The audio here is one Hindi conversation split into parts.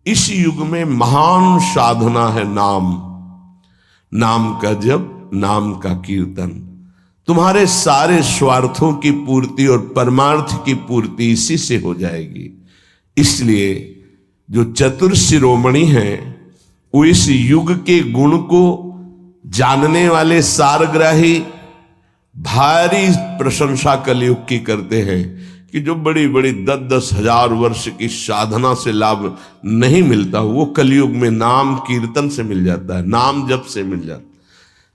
इस युग में महान साधना है नाम, नाम का जप, नाम का कीर्तन। तुम्हारे सारे स्वार्थों की पूर्ति और परमार्थ की पूर्ति इसी से हो जाएगी। इसलिए जो चतुर शिरोमणि हैं वो इस युग के गुण को जानने वाले सारग्राही भारी प्रशंसा कलयुग की करते हैं कि जो बड़ी बड़ी 10-10 हजार वर्ष की साधना से लाभ नहीं मिलता, वो कलयुग में नाम कीर्तन से मिल जाता है, नाम जप से मिल जाता है।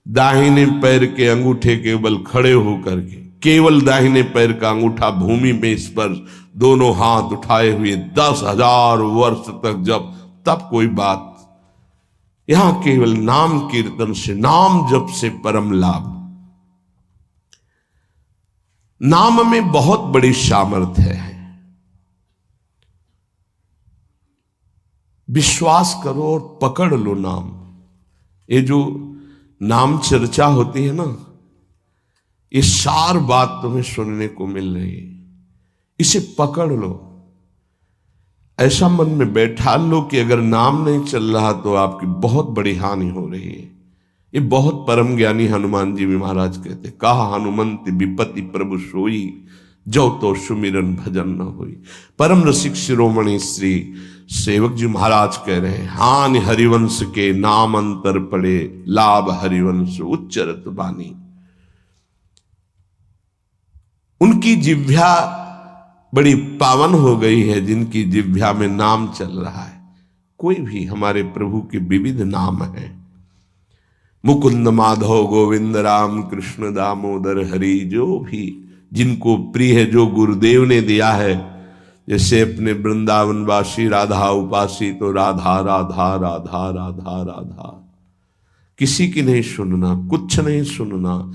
दाहिने पैर के अंगूठे के बल खड़े होकर के केवल दाहिने पैर का अंगूठा भूमि में स्पर्श, दोनों हाथ उठाए हुए 10,000 वर्ष तक जब, तब कोई बात। यहां केवल नाम कीर्तन से, नाम जप से परम लाभ। नाम में बहुत बड़ी सामर्थ्य है। विश्वास करो और पकड़ लो नाम। ये जो नाम चर्चा होती है ना, ये सार बात तुम्हें सुनने को मिल रही है, इसे पकड़ लो। ऐसा मन में बैठा लो कि अगर नाम नहीं चल रहा तो आपकी बहुत बड़ी हानि हो रही है। ये बहुत परम ज्ञानी हनुमान जी भी महाराज कहते, कहा हनुमंत विपत्ति प्रभु सोई, जो तो सुमिरन भजन न होई। परम रसिक शिरोमणि श्री सेवक जी महाराज कह रहे हैं, हानि हरिवंश के नाम अंतर पड़े, लाभ हरिवंश उच्चरत बानी। उनकी जिह्वा बड़ी पावन हो गई है जिनकी जिह्वा में नाम चल रहा है। कोई भी हमारे प्रभु के विविध नाम हैं, मुकुंद माधव गोविंद राम कृष्ण दामोदर हरि, जो भी जिनको प्रिय है, जो गुरुदेव ने दिया है। जैसे अपने वृंदावनवासी राधा उपासी, तो राधा राधा राधा राधा राधा, किसी की नहीं सुनना, कुछ नहीं सुनना।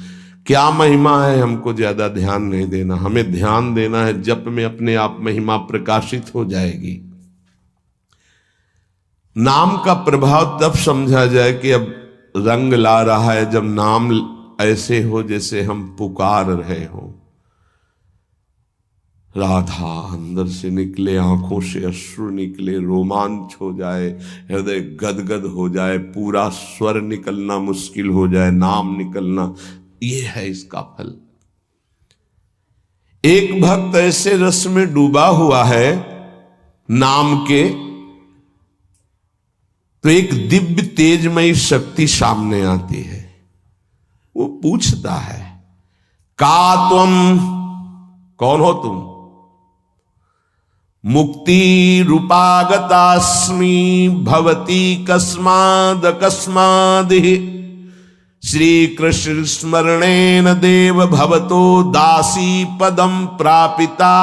क्या महिमा है हमको ज्यादा ध्यान नहीं देना, हमें ध्यान देना है जप में अपने आप महिमा प्रकाशित हो जाएगी। नाम का प्रभाव तब समझा जाए कि अब रंग ला रहा है जब नाम ऐसे हो जैसे हम पुकार रहे हो। राधा अंदर से निकले, आंखों से अश्रु निकले, रोमांच हो जाए, हृदय गदगद हो जाए, पूरा स्वर निकलना मुश्किल हो जाए, नाम निकलना, ये है इसका फल। एक भक्त ऐसे रस में डूबा हुआ है नाम के, तो एक दिव्य तेजमयी शक्ति सामने आती है। वो पूछता है, का तुम, कौन हो तुम? मुक्ति रूपागतास्मि भवती कस्माद कस्मादिहि, श्री कृष्ण स्मरणेन देव भवतो दासी पदम प्रापिता,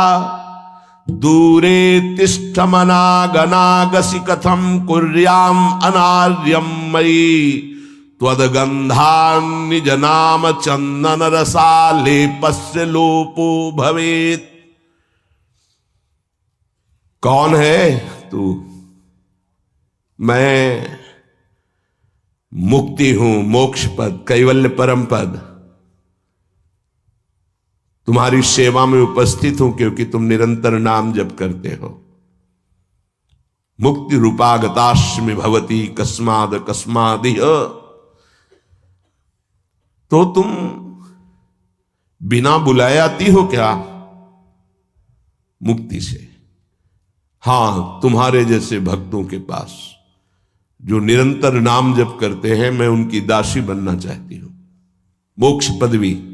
दूरे तिष्ठमनागनागसि कथम कुर्याम अनार्यम मयि, त्वदगंधान् निज नाम चंदन रसालेपस्य लोपो भवेत्। कौन है तू? मैं मुक्ति हूं, मोक्ष पद, कैवल्य परम पद। तुम्हारी सेवा में उपस्थित हूं क्योंकि तुम निरंतर नाम जप करते हो। मुक्ति रूपागतास्मि भवती कस्माद कस्मादिह, तो तुम बिना बुलाए आती हो क्या? मुक्ति से। हां, तुम्हारे जैसे भक्तों के पास जो निरंतर नाम जप करते हैं, मैं उनकी दासी बनना चाहती हूं, मोक्ष पदवी।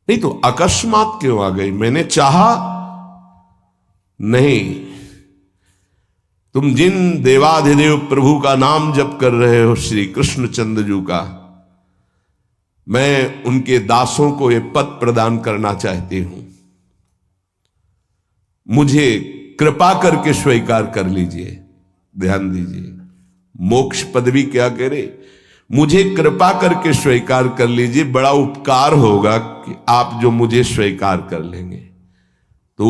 नहीं तो अकस्मात क्यों आ गई? मैंने चाहा नहीं। तुम जिन देवाधिदेव प्रभु का नाम जप कर रहे हो, श्री कृष्ण चंद्र का, मैं उनके दासों को ये पद प्रदान करना चाहती हूं। मुझे कृपा करके स्वीकार कर लीजिए। ध्यान दीजिए, मोक्ष पदवी क्या करे? मुझे कृपा करके स्वीकार कर लीजिए, बड़ा उपकार होगा कि आप जो मुझे स्वीकार कर लेंगे। तो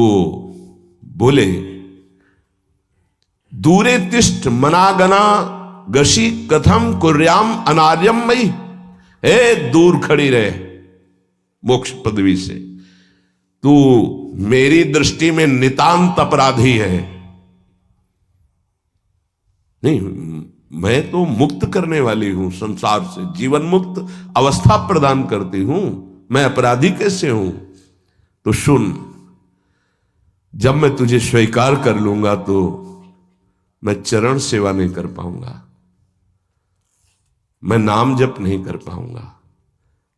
बोले, दूरे तिष्ठ मनागना गशी कथम कुर्याम अनार्यम मई, हे दूर खड़ी रहे मोक्ष पदवी से, तू मेरी दृष्टि में नितांत अपराधी है। नहीं, मैं तो मुक्त करने वाली हूं संसार से, जीवन मुक्त अवस्था प्रदान करती हूं, मैं अपराधी कैसे हूं? तो सुन, जब मैं तुझे स्वीकार कर लूंगा तो मैं चरण सेवा नहीं कर पाऊंगा, मैं नाम जप नहीं कर पाऊंगा,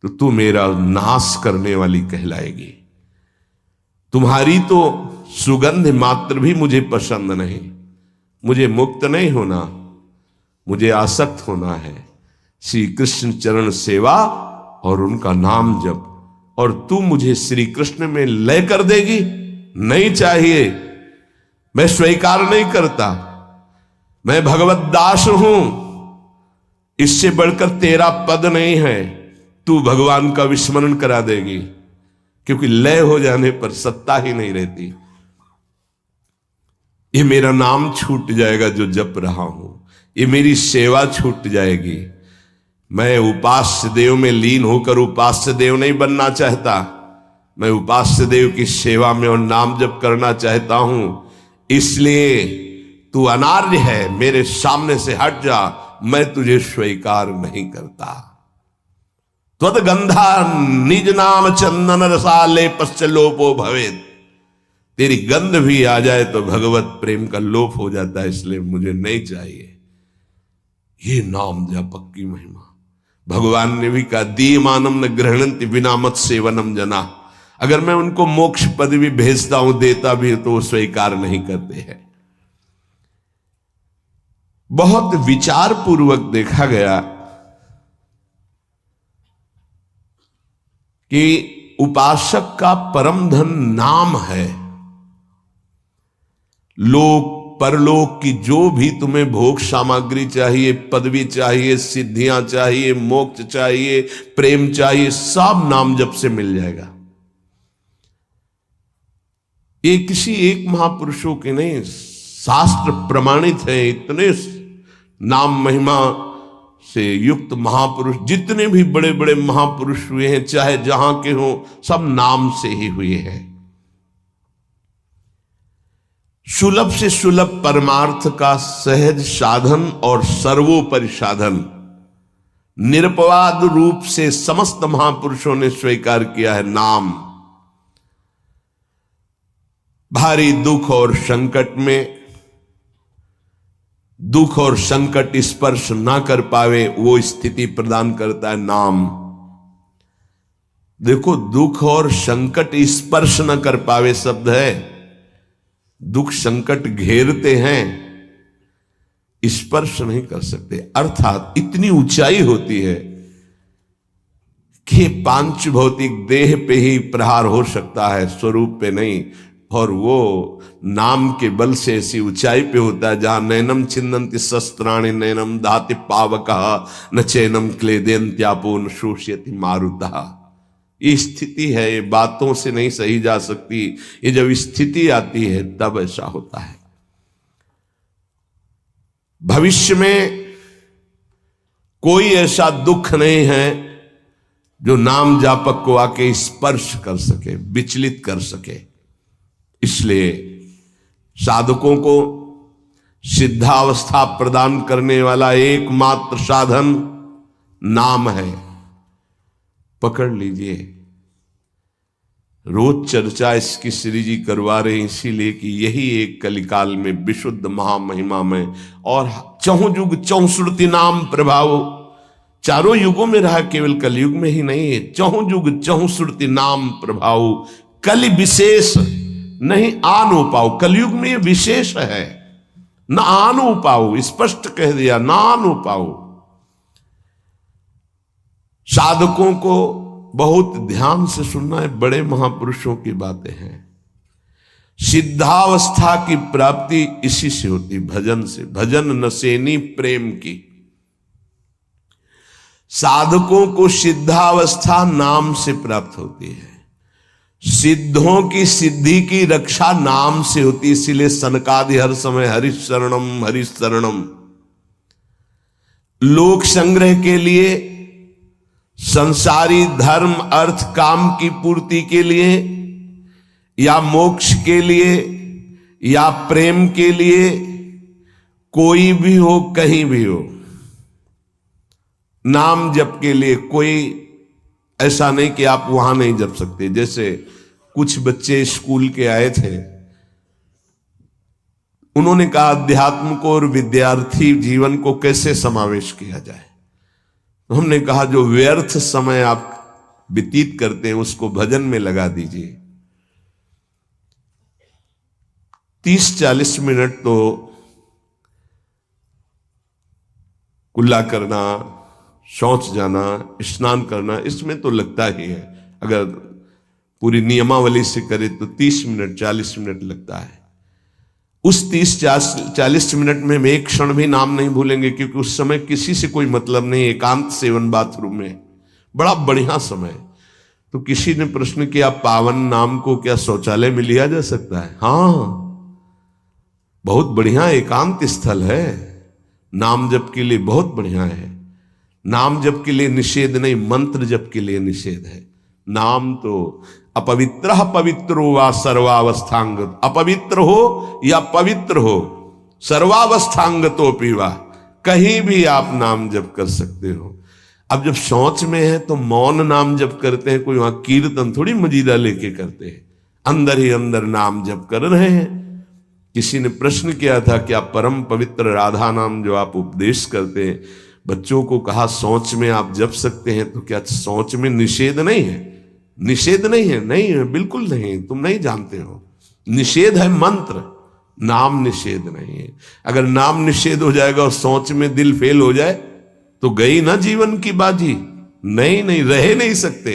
तो तू मेरा नाश करने वाली कहलाएगी। तुम्हारी तो सुगंध मात्र भी मुझे पसंद नहीं। मुझे मुक्त नहीं होना, मुझे आसक्त होना है श्री कृष्ण चरण सेवा और उनका नाम जप। और तू मुझे श्री कृष्ण में लय कर देगी? नहीं चाहिए, मैं स्वीकार नहीं करता। मैं भगवत दास हूं, इससे बढ़कर तेरा पद नहीं है। तू भगवान का विस्मरण करा देगी, क्योंकि लय हो जाने पर सत्ता ही नहीं रहती। ये मेरा नाम छूट जाएगा जो जप रहा हूं, ये मेरी सेवा छूट जाएगी। मैं उपास्य देव में लीन होकर उपास्य देव नहीं बनना चाहता, मैं उपास्य देव की सेवा में और नाम जप करना चाहता हूं। इसलिए तू अनार्य है, मेरे सामने से हट जा, मैं तुझे स्वीकार नहीं करता। त्वद्गंधा निज नाम चंदन रसाले पश्च लोपो भवेत्। तेरी गंध भी आ जाए तो भगवत प्रेम का लोप हो जाता है, इसलिए मुझे नहीं चाहिए। ये नाम जपक की महिमा। भगवान ने भी कहा, दीयमानम न गृह्णन्ति बिना मत सेवनम जना। अगर मैं उनको मोक्ष पद भी भेजता हूं, देता भी तो वो स्वीकार नहीं करते हैं। बहुत विचार पूर्वक देखा गया कि उपासक का परम धन नाम है। लोक परलोक की जो भी तुम्हें भोग सामग्री चाहिए, पदवी चाहिए, सिद्धियां चाहिए, मोक्ष चाहिए, प्रेम चाहिए, सब नाम जप से मिल जाएगा। ये किसी एक महापुरुषों के नहीं, शास्त्र प्रमाणित है। इतने नाम महिमा से युक्त महापुरुष, जितने भी बड़े बड़े महापुरुष हुए हैं, चाहे जहां के हों, सब नाम से ही हुए हैं। सुलभ से सुलभ परमार्थ का सहज साधन और सर्वोपरि साधन निरपवाद रूप से समस्त महापुरुषों ने स्वीकार किया है नाम। भारी दुख और संकट में, दुख और संकट स्पर्श ना कर पावे, वो स्थिति प्रदान करता है नाम। देखो, दुख और संकट स्पर्श न कर पावे शब्द है। दुख संकट घेरते हैं, स्पर्श नहीं कर सकते। अर्थात इतनी ऊंचाई होती है कि पांच भौतिक देह पे ही प्रहार हो सकता है, स्वरूप पे नहीं। और वो नाम के बल से ऐसी ऊंचाई पे होता है जहां नैनम छिन्नन्ति शस्त्राणि नैनम दाति पावकः न चैनम क्लेदयन्त्यापो न शोष्यति मारुतः। ये स्थिति है, ये बातों से नहीं सही जा सकती। ये जब स्थिति आती है तब ऐसा होता है। भविष्य में कोई ऐसा दुख नहीं है जो नाम जापक को आके स्पर्श कर सके, विचलित कर सके। इसलिए साधकों को सिद्धावस्था प्रदान करने वाला एकमात्र साधन नाम है। पकड़ लीजिए। रोज चर्चा इसकी श्री जी करवा रहे हैं, इसीलिए कि यही एक कलिकाल में विशुद्ध महामहिमा में और चहुं युग चौसुरति नाम प्रभाव, चारों युगों में रहा, केवल कलयुग में ही नहीं है। चहुं युग चहुसुरति नाम प्रभाव, कलि विशेष नहीं आनो पाओ। कलयुग में ये विशेष है, न आनो पाओ, स्पष्ट कह दिया, ना आनो पाओ। साधकों को बहुत ध्यान से सुनना है, बड़े महापुरुषों की बातें हैं। सिद्धावस्था की प्राप्ति इसी से होती, भजन से। भजन नसेनी प्रेम की। साधकों को सिद्धावस्था नाम से प्राप्त होती है। सिद्धों की सिद्धि की रक्षा नाम से होती, इसीलिए सनकादि हर समय हरिशरणम हरिशरणम। लोक संग्रह के लिए, संसारी धर्म अर्थ काम की पूर्ति के लिए, या मोक्ष के लिए, या प्रेम के लिए कोई भी हो, कहीं भी हो, नाम जप के लिए कोई ऐसा नहीं कि आप वहां नहीं जप सकते। जैसे कुछ बच्चे स्कूल के आए थे, उन्होंने कहा अध्यात्म को और विद्यार्थी जीवन को कैसे समावेश किया जाए। तो हमने कहा जो व्यर्थ समय आप व्यतीत करते हैं उसको भजन में लगा दीजिए। 30-40 मिनट तो कुल्ला करना, शौच जाना, स्नान करना, इसमें तो लगता ही है। अगर पूरी नियमावली से करे तो 30 मिनट 40 मिनट लगता है। उस 30-40 मिनट में हम एक क्षण भी नाम नहीं भूलेंगे, क्योंकि उस समय किसी से कोई मतलब नहीं, एकांत सेवन बाथरूम में, बड़ा बढ़िया समय। तो किसी ने प्रश्न किया पावन नाम को क्या शौचालय में लिया जा सकता है? हाँ, बहुत बढ़िया एकांत स्थल है, नाम जप के लिए बहुत बढ़िया है। नाम जप के लिए निषेध नहीं, मंत्र जप के लिए निषेध है। नाम तो अपवित्र पवित्रो वा सर्वावस्थांग, अपवित्र हो या पवित्र हो, सर्वावस्थांगतो पीवा, कहीं भी आप नाम जप कर सकते हो। अब जब शौच में है तो मौन नाम जप करते हैं, कोई वहां कीर्तन थोड़ी मजीरा लेके करते हैं, अंदर ही अंदर नाम जप कर रहे हैं। किसी ने प्रश्न किया था कि आप परम पवित्र राधा नाम जो आप उपदेश करते हैं, बच्चों को कहा शौच में आप जप सकते हैं, तो क्या शौच में निषेध नहीं है? निषेध नहीं है, नहीं है, बिल्कुल नहीं, तुम नहीं जानते हो। निषेध है मंत्र, नाम निषेध नहीं है। अगर नाम निषेध हो जाएगा और शौच में दिल फेल हो जाए तो गई ना जीवन की बाजी, नहीं रह नहीं सकते।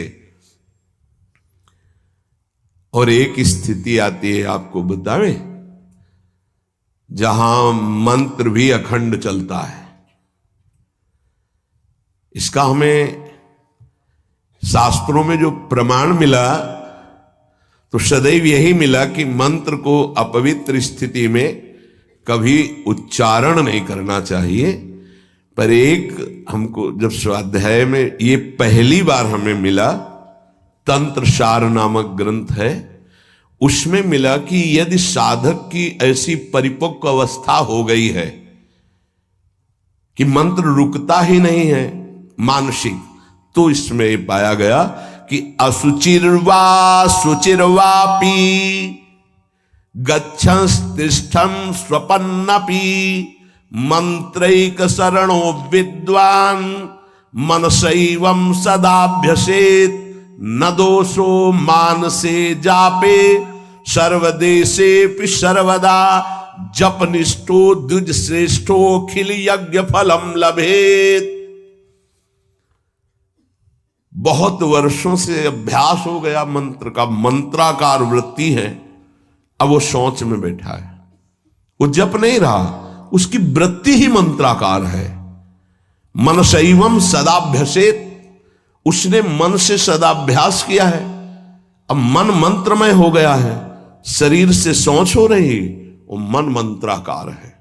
और एक स्थिति आती है, आपको बतावे, जहां मंत्र भी अखंड चलता है। इसका हमें शास्त्रों में जो प्रमाण मिला तो सदैव यही मिला कि मंत्र को अपवित्र स्थिति में कभी उच्चारण नहीं करना चाहिए। पर एक हमको जब स्वाध्याय में ये पहली बार हमें मिला, तंत्र सार नामक ग्रंथ है, उसमें मिला कि यदि साधक की ऐसी परिपक्व अवस्था हो गई है कि मंत्र रुकता ही नहीं है मानसिक, तो इसमें पाया गया कि असुचिर्वा शुचिर्वापि गच्छंस्तिष्ठं स्वपन्नपि मंत्रैक शरणो विद्वान् मनसैवं सदाभ्यसेत् न दोषो मानसे जापे सर्वदेशेऽपि सर्वदा जपनिष्ठो द्विज श्रेष्ठो खिल यज्ञ फलम लभेत। बहुत वर्षों से अभ्यास हो गया मंत्र का, मंत्राकार वृत्ति है, अब वो शौच में बैठा है, वो जप नहीं रहा, उसकी वृत्ति ही मंत्राकार है। मनसैवं सदाभ्यसेत, उसने मन से सदाभ्यास किया है, अब मन मंत्रमय हो गया है, शरीर से शौच हो रही, वो मन मंत्राकार है।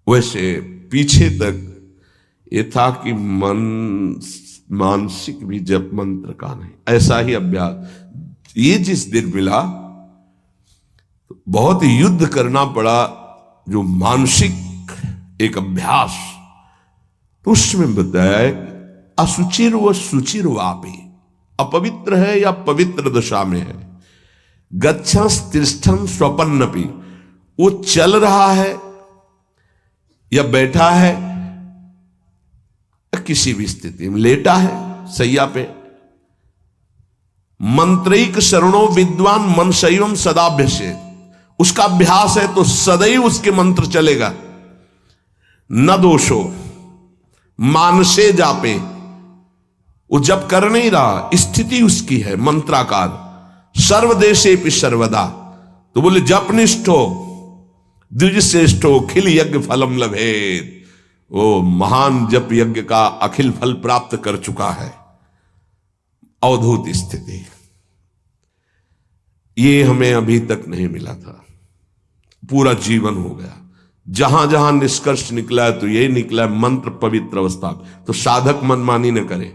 वैसे पीछे तक ये था कि मन मानसिक भी जप मंत्र का नहीं, ऐसा ही अभ्यास। ये जिस दिन मिला तो बहुत युद्ध करना पड़ा, जो मानसिक एक अभ्यास, तो उसमें बताया असुचिर व सुचिर वापी, अपवित्र है या पवित्र दशा में है, गच्छंस तिष्ठं स्वपन्नपि, वो चल रहा है या बैठा है, किसी भी स्थिति में लेटा है सैया पे, मंत्रैक शरणो विद्वान मनसैवं सदाभ्यसेत्, उसका अभ्यास है तो सदैव उसके मंत्र चलेगा। न दोषो मानसे जापे, वो जब कर नहीं रहा, स्थिति उसकी है मंत्राकार, सर्वदेशेऽपि सर्वदा, तो बोले जपनिष्ठो द्विज श्रेष्ठो खिल यज्ञ फलम लभेत, वो महान जप यज्ञ का अखिल फल प्राप्त कर चुका है। अवधूत स्थिति, ये हमें अभी तक नहीं मिला था, पूरा जीवन हो गया। जहां जहां निष्कर्ष निकला है तो यही निकला है, मंत्र पवित्र अवस्था। तो साधक मनमानी न करे,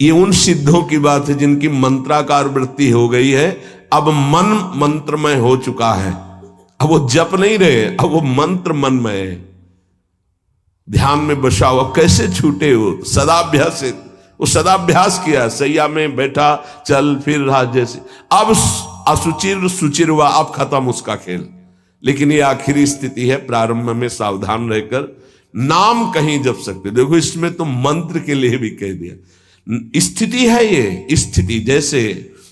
ये उन सिद्धों की बात है जिनकी मंत्राकार वृत्ति हो गई है, अब मन मंत्रमय हो चुका है, अब वो जप नहीं रहे, अब वो मंत्र मन में है, ध्यान में बसा हुआ। कैसे छूटे वो? सदाभ्यास से वो सदाभ्यास किया, सैया में बैठा, चल फिर रहा जैसे। अब असुचिर सुचिर हुआ, अब खत्म उसका खेल। लेकिन ये आखिरी स्थिति है, प्रारंभ में सावधान रहकर नाम कहीं जप सकते। देखो इसमें तो मंत्र के लिए भी कह दिया, स्थिति है ये स्थिति। जैसे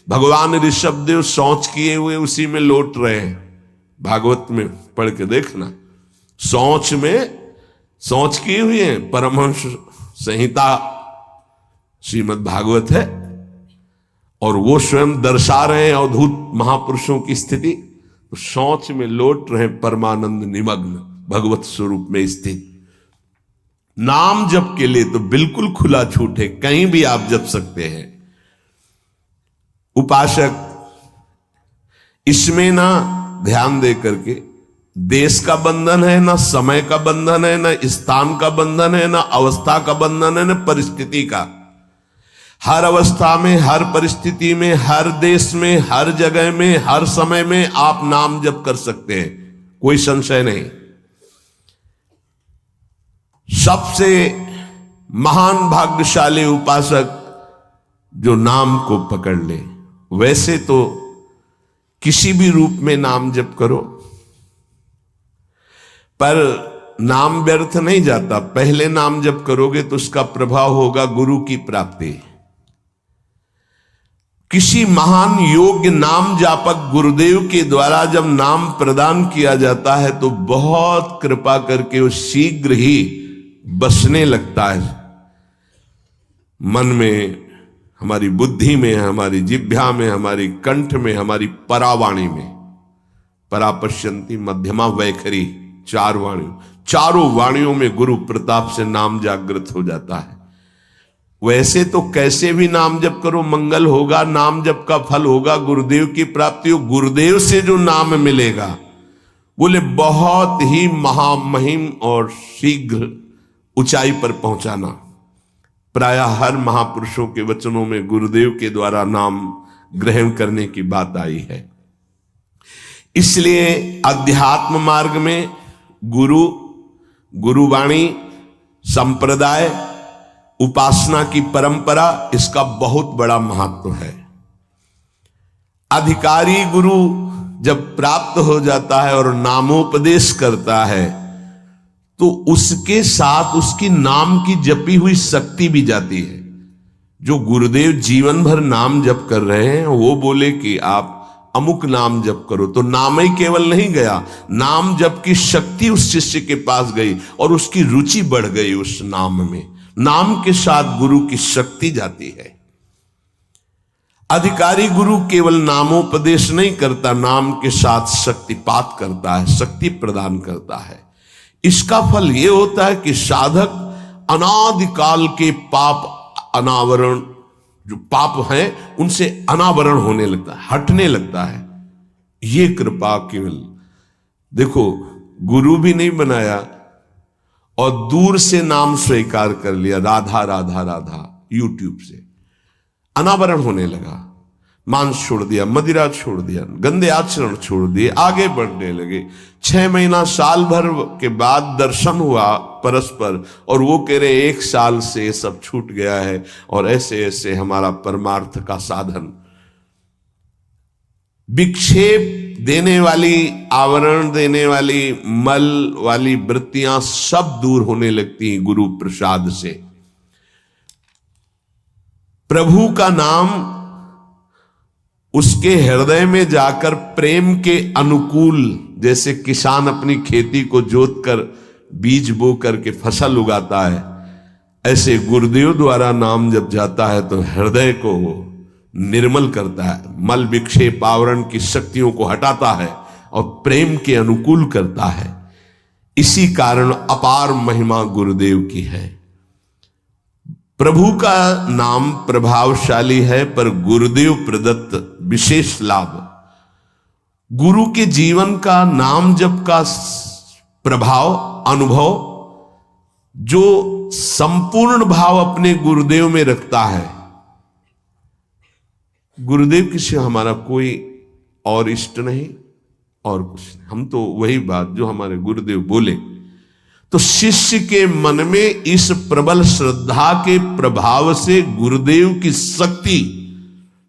भगवान ऋषभदेव शौच किए हुए उसी में लौट रहे हैं, भागवत में पढ़ के देखना, शौच किए हुए हैं। परमहंस संहिता श्रीमद् भागवत है, और वो स्वयं दर्शा रहे हैं अवधूत महापुरुषों की स्थिति। तो शौच में लौट रहे परमानंद निमग्न, भगवत स्वरूप में स्थित। नाम जप के लिए तो बिल्कुल खुला छूट है, कहीं भी आप जप सकते हैं। उपासक इसमें ना ध्यान दे करके, देश का बंधन है, ना समय का बंधन है, ना स्थान का बंधन है, ना अवस्था का बंधन है, ना परिस्थिति का। हर अवस्था में, हर परिस्थिति में, हर देश में, हर जगह में, हर समय में आप नाम जप कर सकते हैं, कोई संशय नहीं। सबसे महान भाग्यशाली उपासक जो नाम को पकड़ ले। वैसे तो किसी भी रूप में नाम जप करो, पर नाम व्यर्थ नहीं जाता। पहले नाम जप करोगे तो उसका प्रभाव होगा गुरु की प्राप्ति। किसी महान योग्य नाम जापक गुरुदेव के द्वारा जब नाम प्रदान किया जाता है तो बहुत कृपा करके वो शीघ्र ही बसने लगता है मन में, हमारी बुद्धि में, हमारी जिह्वा में, हमारी कंठ में, हमारी परावाणी में। परापश्यंती मध्यमा वैखरी, चारों वाणियों में गुरु प्रताप से नाम जागृत हो जाता है। वैसे तो कैसे भी नाम जप करो मंगल होगा, नाम जप का फल होगा, गुरुदेव की प्राप्ति हो। गुरुदेव से जो नाम मिलेगा बोले बहुत ही महामहिम और शीघ्र ऊंचाई पर पहुंचाना। प्रायः हर महापुरुषों के वचनों में गुरुदेव के द्वारा नाम ग्रहण करने की बात आई है। इसलिए अध्यात्म मार्ग में गुरुवाणी, संप्रदाय, उपासना की परंपरा, इसका बहुत बड़ा महत्व है। अधिकारी गुरु जब प्राप्त हो जाता है और नामोपदेश करता है तो उसके साथ उसकी नाम की जपी हुई शक्ति भी जाती है। जो गुरुदेव जीवन भर नाम जप कर रहे हैं वो बोले कि आप अमुक नाम जप करो, तो नाम ही केवल नहीं गया, नाम जप की शक्ति उस शिष्य के पास गई और उसकी रुचि बढ़ गई उस नाम में। नाम के साथ गुरु की शक्ति जाती है। अधिकारी गुरु केवल नामोपदेश नहीं करता, नाम के साथ शक्तिपात करता है, शक्ति प्रदान करता है। इसका फल यह होता है कि साधक अनादिकाल के पाप अनावरण, जो पाप हैं उनसे अनावरण होने लगता है, हटने लगता है। ये कृपा केवल देखो, गुरु भी नहीं बनाया और दूर से नाम स्वीकार कर लिया, राधा राधा राधा, यूट्यूब से अनावरण होने लगा। मांस छोड़ दिया, मदिरा छोड़ दिया, गंदे आचरण छोड़ दिए, आगे बढ़ने लगे। 6 महीना साल भर के बाद दर्शन हुआ परस्पर और वो कह रहे 1 साल से ये सब छूट गया है और ऐसे ऐसे हमारा परमार्थ का साधन। विक्षेप देने वाली, आवरण देने वाली, मल वाली वृत्तियां सब दूर होने लगती हैं गुरु प्रसाद से। प्रभु का नाम उसके हृदय में जाकर प्रेम के अनुकूल, जैसे किसान अपनी खेती को जोत कर बीज बो करके फसल उगाता है, ऐसे गुरुदेव द्वारा नाम जब जाता है तो हृदय को निर्मल करता है, मल विक्षेप आवरण की शक्तियों को हटाता है और प्रेम के अनुकूल करता है। इसी कारण अपार महिमा गुरुदेव की है। प्रभु का नाम प्रभावशाली है, पर गुरुदेव प्रदत्त विशेष लाभ। गुरु के जीवन का नाम जप का प्रभाव, अनुभव, जो संपूर्ण भाव अपने गुरुदेव में रखता है। गुरुदेव के सिवा हमारा कोई और इष्ट नहीं और कुछ नहीं। हम तो वही बात जो हमारे गुरुदेव बोले। तो शिष्य के मन में इस प्रबल श्रद्धा के प्रभाव से गुरुदेव की शक्ति,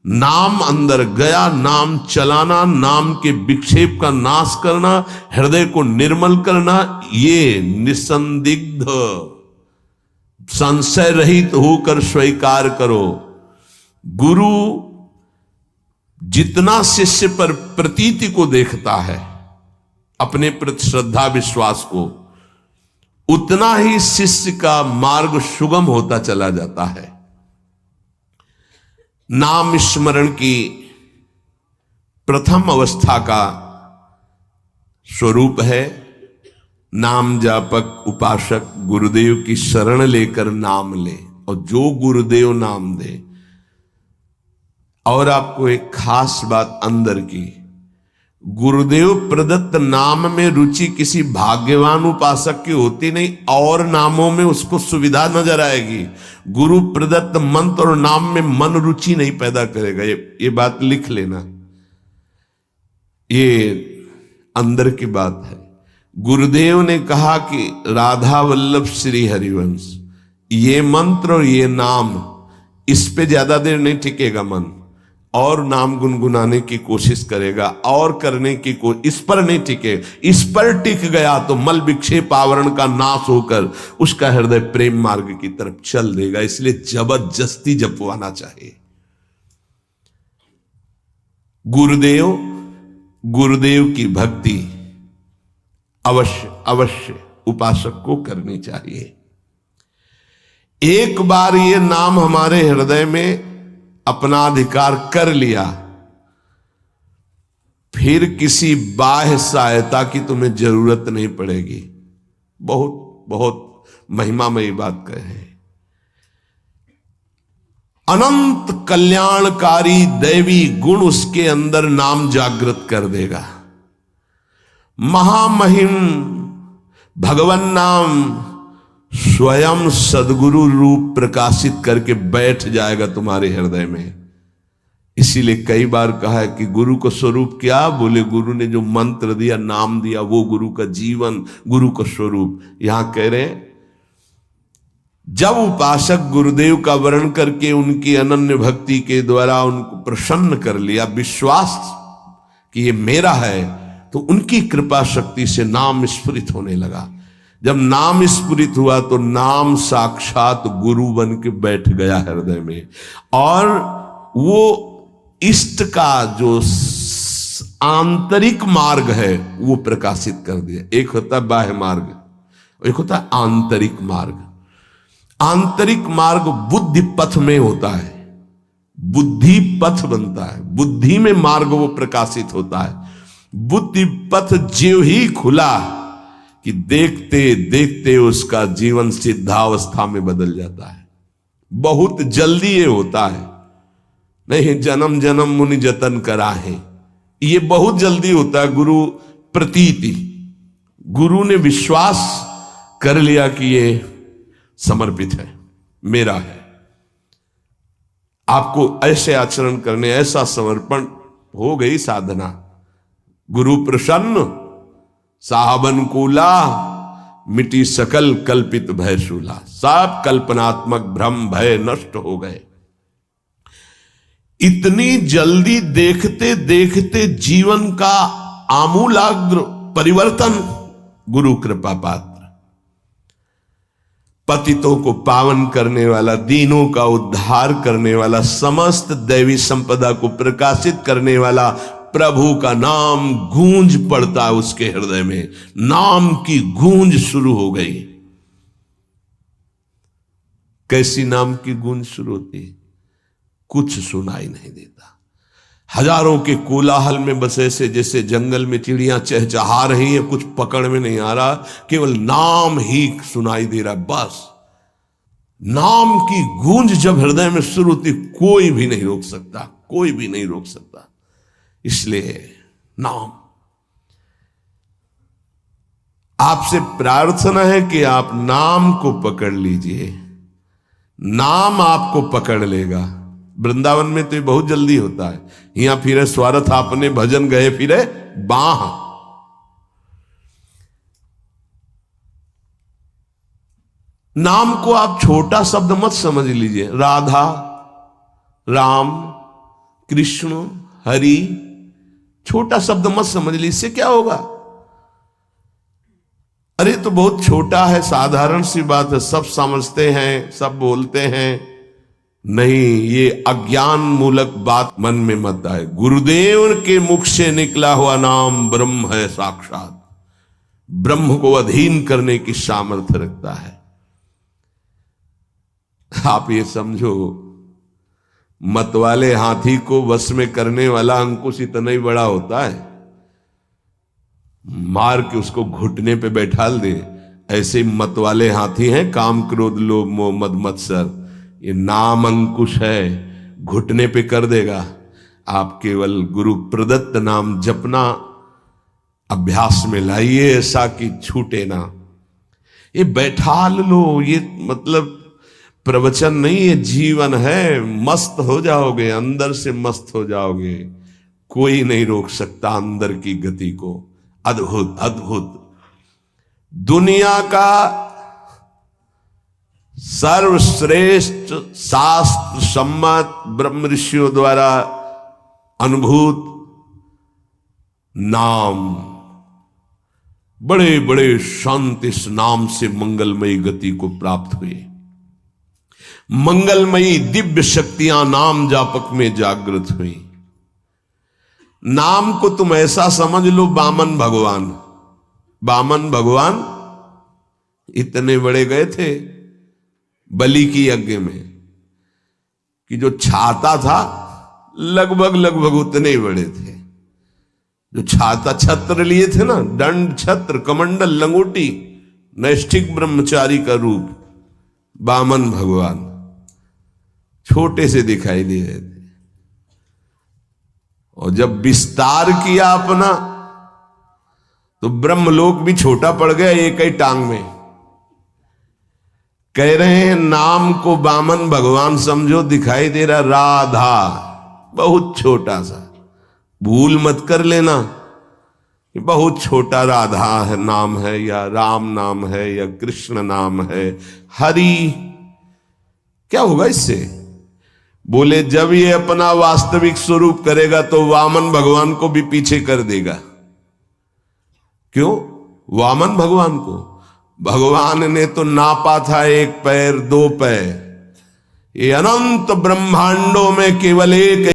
नाम अंदर गया, नाम चलाना, नाम के विक्षेप का नाश करना, हृदय को निर्मल करना, ये निसंदिग्ध संशय रहित होकर स्वीकार करो। गुरु जितना शिष्य पर प्रतीति को देखता है, अपने प्रति श्रद्धा विश्वास को, उतना ही शिष्य का मार्ग सुगम होता चला जाता है। नाम स्मरण की प्रथम अवस्था का स्वरूप है नाम जापक उपासक गुरुदेव की शरण लेकर नाम ले, और जो गुरुदेव नाम दे। और आपको एक खास बात अंदर की, गुरुदेव प्रदत्त नाम में रुचि किसी भाग्यवान उपासक की होती नहीं, और नामों में उसको सुविधा नजर आएगी। गुरु प्रदत्त मंत्र और नाम में मन रुचि नहीं पैदा करेगा। ये बात लिख लेना, ये अंदर की बात है। गुरुदेव ने कहा कि राधा वल्लभ श्री हरिवंश, ये मंत्र और ये नाम, इस पे ज्यादा देर नहीं टिकेगा मन, और नाम गुनगुनाने की कोशिश करेगा, और करने की इस पर नहीं टिके। इस पर टिक गया तो मल विक्षेप आवरण का नाश होकर उसका हृदय प्रेम मार्ग की तरफ चल देगा। इसलिए जबरदस्ती जपवाना चाहिए। गुरुदेव की भक्ति अवश्य उपासक को करनी चाहिए। एक बार ये नाम हमारे हृदय में अपना अधिकार कर लिया, फिर किसी बाह्य सहायता की तुम्हें जरूरत नहीं पड़ेगी। बहुत बहुत महिमामयी बात कहे। अनंत कल्याणकारी दैवी गुण उसके अंदर नाम जागृत कर देगा। महामहिम भगवान नाम स्वयं सदगुरु रूप प्रकाशित करके बैठ जाएगा तुम्हारे हृदय में। इसीलिए कई बार कहा है कि गुरु का स्वरूप क्या? बोले गुरु ने जो मंत्र दिया, नाम दिया, वो गुरु का जीवन, गुरु का स्वरूप। यहां कह रहे हैं जब उपासक गुरुदेव का वर्ण करके उनकी अनन्य भक्ति के द्वारा उनको प्रसन्न कर लिया, विश्वास कि ये मेरा है, तो उनकी कृपा शक्ति से नाम स्फुरित होने लगा। जब नाम स्फुरित हुआ तो नाम साक्षात गुरु बन के बैठ गया हृदय में, और वो इष्ट का जो आंतरिक मार्ग है वो प्रकाशित कर दिया। एक होता है बाह्य मार्ग, एक होता है आंतरिक मार्ग। आंतरिक मार्ग बुद्धि पथ में होता है, बुद्धि पथ बनता है, बुद्धि में मार्ग वो प्रकाशित होता है। बुद्धि पथ ज्यों ही खुला कि देखते देखते उसका जीवन सिद्धावस्था में बदल जाता है। बहुत जल्दी ये होता है, नहीं जन्म जन्म मुनि जतन करा है, ये बहुत जल्दी होता है। गुरु प्रतीति, गुरु ने विश्वास कर लिया कि ये समर्पित है, मेरा है। आपको ऐसे आचरण करने, ऐसा समर्पण, हो गई साधना। गुरु प्रसन्न साहब अनुकूला, मिटी सकल कल्पित भय शूला। सब कल्पनात्मक भ्रम भय नष्ट हो गए। इतनी जल्दी देखते देखते जीवन का आमूलाग्र परिवर्तन गुरु कृपा पात्र, पतितों को पावन करने वाला, दीनों का उद्धार करने वाला, समस्त दैवी संपदा को प्रकाशित करने वाला प्रभु का नाम गूंज पड़ता है उसके हृदय में। नाम की गूंज शुरू हो गई। कैसी नाम की गूंज शुरू होती है? कुछ सुनाई नहीं देता। हजारों के कोलाहल में बस ऐसे जैसे जंगल में चिड़ियां चहचहा रही हैं, कुछ पकड़ में नहीं आ रहा, केवल नाम ही सुनाई दे रहा है। बस नाम की गूंज जब हृदय में शुरू होती, कोई भी नहीं रोक सकता, कोई भी नहीं रोक सकता। इसलिए नाम, आपसे प्रार्थना है कि आप नाम को पकड़ लीजिए, नाम आपको पकड़ लेगा। वृंदावन में तो ये बहुत जल्दी होता है। यहां फिरे स्वार्थ आपने भजन गए फिरे बाह, नाम को आप छोटा शब्द मत समझ लीजिए। राधा, राम, कृष्ण, हरि, छोटा शब्द मत समझ लीजिए। इससे क्या होगा? अरे तो बहुत छोटा है, साधारण सी बात है, सब समझते हैं, सब बोलते हैं। नहीं, ये अज्ञान मूलक बात मन में मत आए। गुरुदेव के मुख से निकला हुआ नाम ब्रह्म है साक्षात। ब्रह्म को अधीन करने की सामर्थ्य रखता है। आप ये समझो, मतवाले हाथी को वश में करने वाला अंकुश इतना ही बड़ा होता है, मार के उसको घुटने पे बैठाल दे। ऐसे मतवाले हाथी हैं काम, क्रोध, लोभ, मोह, मद, मत्सर। ये नाम अंकुश है, घुटने पे कर देगा। आप केवल गुरु प्रदत्त नाम जपना अभ्यास में लाइए, ऐसा कि छूटे ना। ये बैठाल लो, ये मतलब प्रवचन नहीं, ये जीवन है। मस्त हो जाओगे, अंदर से मस्त हो जाओगे। कोई नहीं रोक सकता अंदर की गति को। अद्भुत अद्भुत। दुनिया का सर्वश्रेष्ठ शास्त्र सम्मत ब्रह्म ऋषियों द्वारा अनुभूत नाम, बड़े बड़े संत इस नाम से मंगलमयी गति को प्राप्त हुए। मंगलमयी दिव्य शक्तियां नाम जापक में जागृत हुई। नाम को तुम ऐसा समझ लो, वामन भगवान। वामन भगवान इतने बड़े गए थे बलि की यज्ञ में कि जो छाता था लगभग लगभग उतने ही बड़े थे। जो छाता, छत्र लिए थे ना, दंड, छत्र, कमंडल, लंगोटी, नैष्ठिक ब्रह्मचारी का रूप, वामन भगवान छोटे से दिखाई दे रहे थे। और जब विस्तार किया अपना, तो ब्रह्मलोक भी छोटा पड़ गया एक ही टांग में। कह रहे हैं नाम को वामन भगवान समझो, दिखाई दे रहा राधा, बहुत छोटा सा। भूल मत कर लेना कि बहुत छोटा राधा है नाम है, या राम नाम है, या कृष्ण नाम है, हरि। क्या होगा इससे? बोले जब ये अपना वास्तविक स्वरूप करेगा तो वामन भगवान को भी पीछे कर देगा। क्यों? वामन भगवान को भगवान ने तो नापा था 1 पैर 2 पैर। ये अनंत ब्रह्मांडों में केवल एक